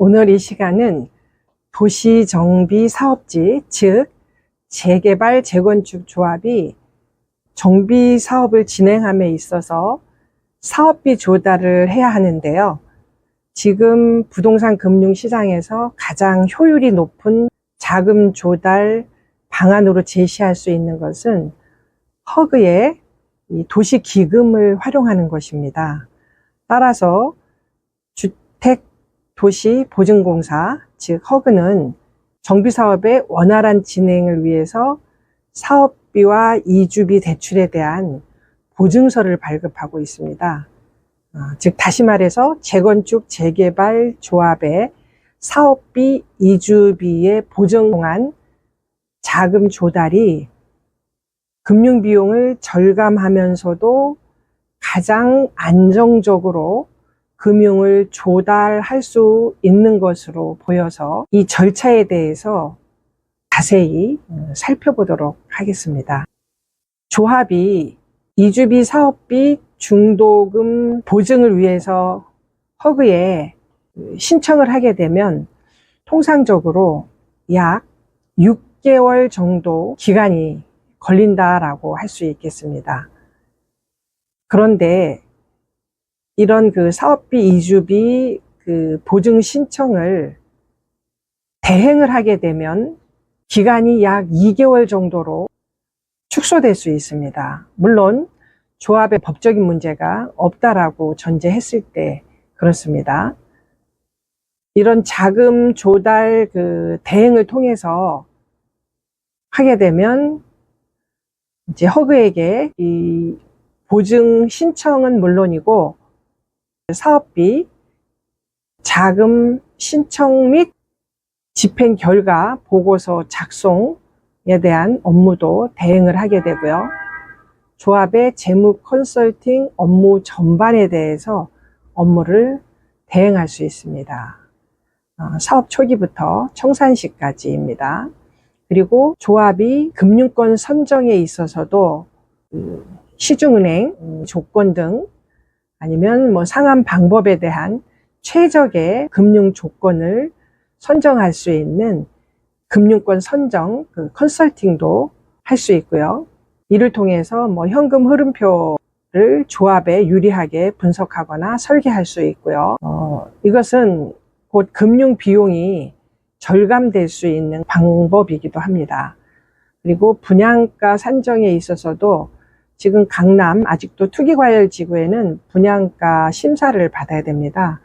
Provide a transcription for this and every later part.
오늘 이 시간은 도시정비사업지, 즉 재개발 재건축 조합이 정비 사업을 진행함에 있어서 사업비 조달을 해야 하는데요. 지금 부동산 금융시장에서 가장 효율이 높은 자금 조달 방안으로 제시할 수 있는 것은 허그의 이 도시기금을 활용하는 것입니다. 따라서 주택도시보증공사, 즉 허그는 정비사업의 원활한 진행을 위해서 사업비와 이주비 대출에 대한 보증서를 발급하고 있습니다. 즉 다시 말해서 재건축 재개발 조합의 사업비 이주비의 보증한 자금 조달이 금융비용을 절감하면서도 가장 안정적으로 금융을 조달할 수 있는 것으로 보여서 이 절차에 대해서 자세히 살펴보도록 하겠습니다. 조합이 이주비 사업비 중도금 보증을 위해서 허그에 신청을 하게 되면 통상적으로 약 6개월 정도 기간이 걸린다라고 할 수 있겠습니다. 그런데 이런 사업비 이주비 보증 신청을 대행을 하게 되면 기간이 약 2개월 정도로 축소될 수 있습니다. 물론 조합에 법적인 문제가 없다라고 전제했을 때 그렇습니다. 이런 자금 조달 대행을 통해서 하게 되면 이제 허그에게 이 보증 신청은 물론이고 사업비, 자금 신청 및 집행 결과 보고서 작성에 대한 업무도 대행을 하게 되고요. 조합의 재무 컨설팅 업무 전반에 대해서 업무를 대행할 수 있습니다. 사업 초기부터 청산 시까지입니다. 그리고 조합이 금융권 선정에 있어서도 시중은행 조건 등 아니면 상환 방법에 대한 최적의 금융 조건을 선정할 수 있는 금융권 선정 컨설팅도 할 수 있고요. 이를 통해서 현금 흐름표를 조합에 유리하게 분석하거나 설계할 수 있고요. 이것은 곧 금융 비용이 절감될 수 있는 방법이기도 합니다. 그리고 분양가 산정에 있어서도 지금 강남 아직도 투기과열지구에는 분양가 심사를 받아야 됩니다.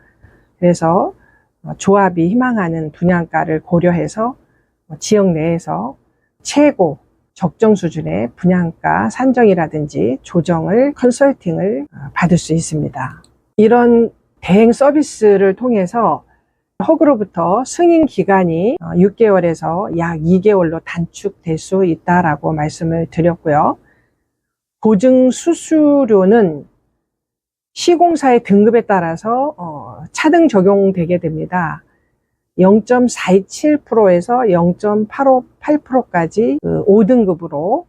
그래서 조합이 희망하는 분양가를 고려해서 지역 내에서 최고 적정 수준의 분양가 산정이라든지 조정을 컨설팅을 받을 수 있습니다. 이런 대행 서비스를 통해서 허그로부터 승인 기간이 6개월에서 약 2개월로 단축될 수 있다라고 말씀을 드렸고요. 보증 수수료는 시공사의 등급에 따라서 차등 적용되게 됩니다. 0.427%에서 0.858%까지 5등급으로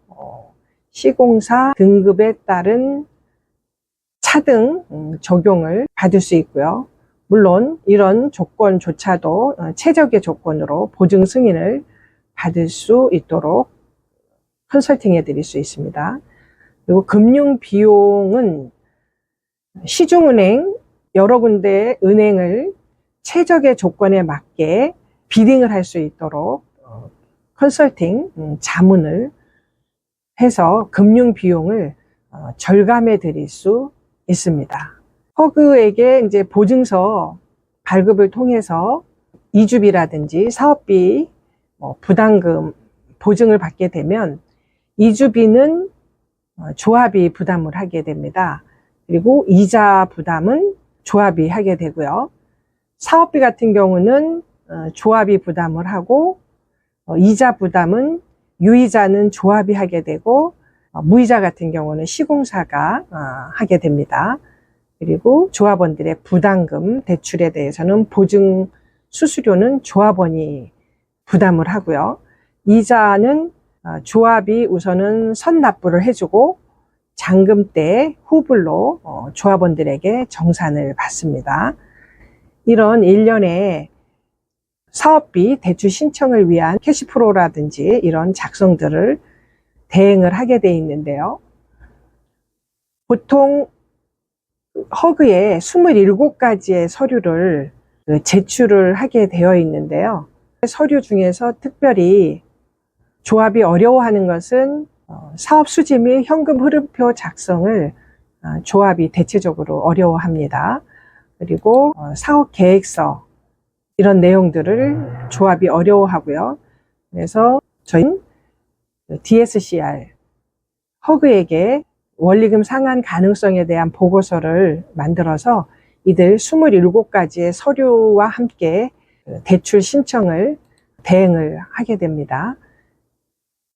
시공사 등급에 따른 차등 적용을 받을 수 있고요. 물론 이런 조건조차도 최적의 조건으로 보증 승인을 받을 수 있도록 컨설팅해 드릴 수 있습니다. 그리고 금융 비용은 시중은행 여러 군데 은행을 최적의 조건에 맞게 비딩을 할 수 있도록 컨설팅 자문을 해서 금융 비용을 절감해 드릴 수 있습니다. 허그에게 이제 보증서 발급을 통해서 이주비라든지 사업비 부담금 보증을 받게 되면 이주비는 조합이 부담을 하게 됩니다. 그리고 이자 부담은 조합이 하게 되고요. 사업비 같은 경우는 조합이 부담을 하고 이자 부담은 유이자는 조합이 하게 되고 무이자 같은 경우는 시공사가 하게 됩니다. 그리고 조합원들의 부담금 대출에 대해서는 보증 수수료는 조합원이 부담을 하고요. 이자는 조합이 우선은 선납부를 해주고 잔금 때 후불로 조합원들에게 정산을 받습니다. 이런 일련의 사업비 대출 신청을 위한 캐시프로라든지 이런 작성들을 대행을 하게 돼 있는데요. 보통 허그에 27가지의 서류를 제출을 하게 되어 있는데요. 서류 중에서 특별히 조합이 어려워하는 것은 사업 수지 및 현금 흐름표 작성을 조합이 대체적으로 어려워합니다. 그리고 사업 계획서 이런 내용들을 조합이 어려워하고요. 그래서 저희는 DSCR 허그에게 원리금 상환 가능성에 대한 보고서를 만들어서 이들 27가지의 서류와 함께 대출 신청을 대행을 하게 됩니다.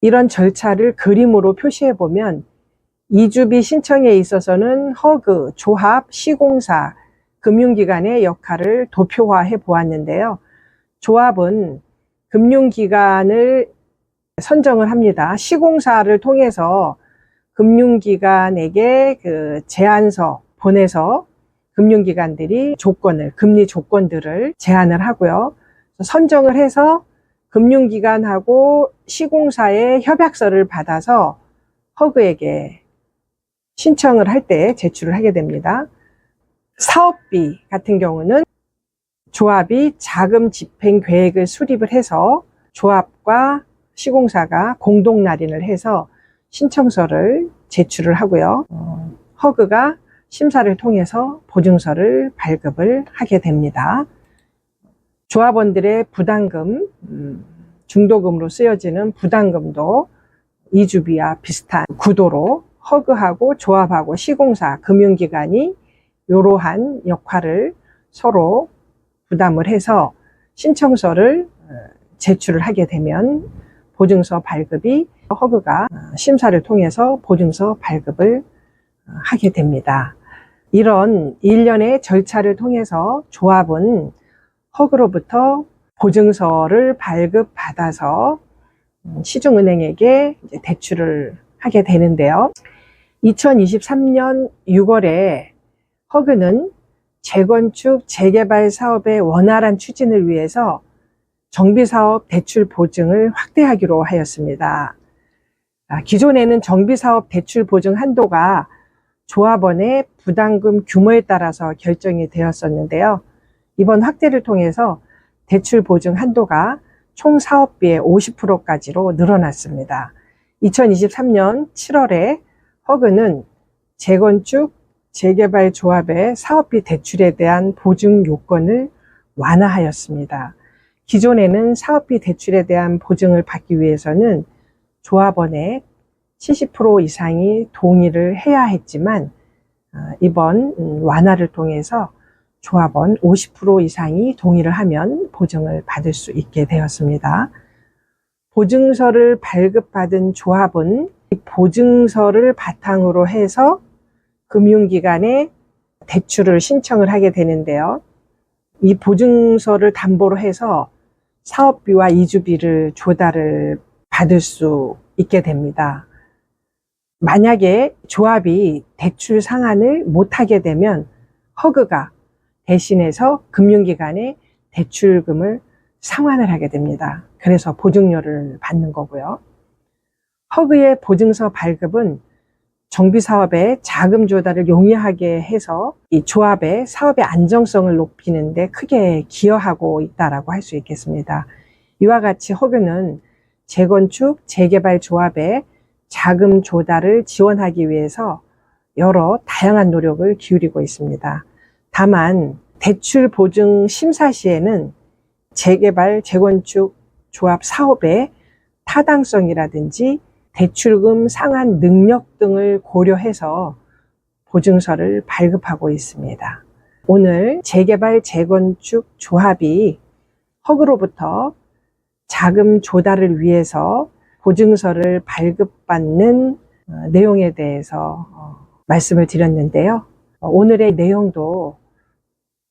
이런 절차를 그림으로 표시해 보면 이주비 신청에 있어서는 허그, 조합, 시공사, 금융기관의 역할을 도표화해 보았는데요. 조합은 금융기관을 선정을 합니다. 시공사를 통해서 금융기관에게 제안서 보내서 금융기관들이 금리 조건들을 제안을 하고요. 선정을 해서 금융기관하고 시공사의 협약서를 받아서 허그에게 신청을 할 때 제출을 하게 됩니다. 사업비 같은 경우는 조합이 자금 집행 계획을 수립을 해서 조합과 시공사가 공동 날인을 해서 신청서를 제출을 하고요. 허그가 심사를 통해서 보증서를 발급을 하게 됩니다. 조합원들의 부담금, 중도금으로 쓰여지는 부담금도 이주비와 비슷한 구도로 허그하고 조합하고 시공사, 금융기관이 이러한 역할을 서로 부담을 해서 신청서를 제출을 하게 되면 보증서 발급이 허그가 심사를 통해서 보증서 발급을 하게 됩니다. 이런 일련의 절차를 통해서 조합은 허그로부터 보증서를 발급받아서 시중은행에게 대출을 하게 되는데요. 2023년 6월에 허그는 재건축, 재개발 사업의 원활한 추진을 위해서 정비사업 대출 보증을 확대하기로 하였습니다. 기존에는 정비사업 대출 보증 한도가 조합원의 부담금 규모에 따라서 결정이 되었었는데요. 이번 확대를 통해서 대출 보증 한도가 총 사업비의 50%까지로 늘어났습니다. 2023년 7월에 허그는 재건축, 재개발 조합의 사업비 대출에 대한 보증 요건을 완화하였습니다. 기존에는 사업비 대출에 대한 보증을 받기 위해서는 조합원의 70% 이상이 동의를 해야 했지만 이번 완화를 통해서 조합원 50% 이상이 동의를 하면 보증을 받을 수 있게 되었습니다. 보증서를 발급받은 조합은 이 보증서를 바탕으로 해서 금융기관에 대출을 신청을 하게 되는데요. 이 보증서를 담보로 해서 사업비와 이주비를 조달을 받을 수 있게 됩니다. 만약에 조합이 대출 상환을 못하게 되면 허그가 대신해서 금융기관에 대출금을 상환을 하게 됩니다. 그래서 보증료를 받는 거고요. 허그의 보증서 발급은 정비사업의 자금 조달을 용이하게 해서 이 조합의 사업의 안정성을 높이는 데 크게 기여하고 있다고 할 수 있겠습니다. 이와 같이 허그는 재건축, 재개발 조합의 자금 조달을 지원하기 위해서 여러 다양한 노력을 기울이고 있습니다. 다만 대출 보증 심사 시에는 재개발, 재건축 조합 사업의 타당성이라든지 대출금 상환 능력 등을 고려해서 보증서를 발급하고 있습니다. 오늘 재개발, 재건축 조합이 허그로부터 자금 조달을 위해서 보증서를 발급받는 내용에 대해서 말씀을 드렸는데요. 오늘의 내용도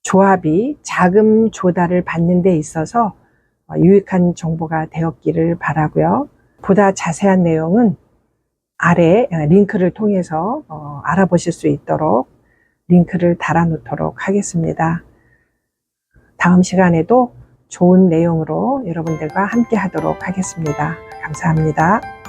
조합이 자금 조달을 받는 데 있어서 유익한 정보가 되었기를 바라고요. 보다 자세한 내용은 아래 링크를 통해서 알아보실 수 있도록 링크를 달아 놓도록 하겠습니다. 다음 시간에도 좋은 내용으로 여러분들과 함께 하도록 하겠습니다. 감사합니다.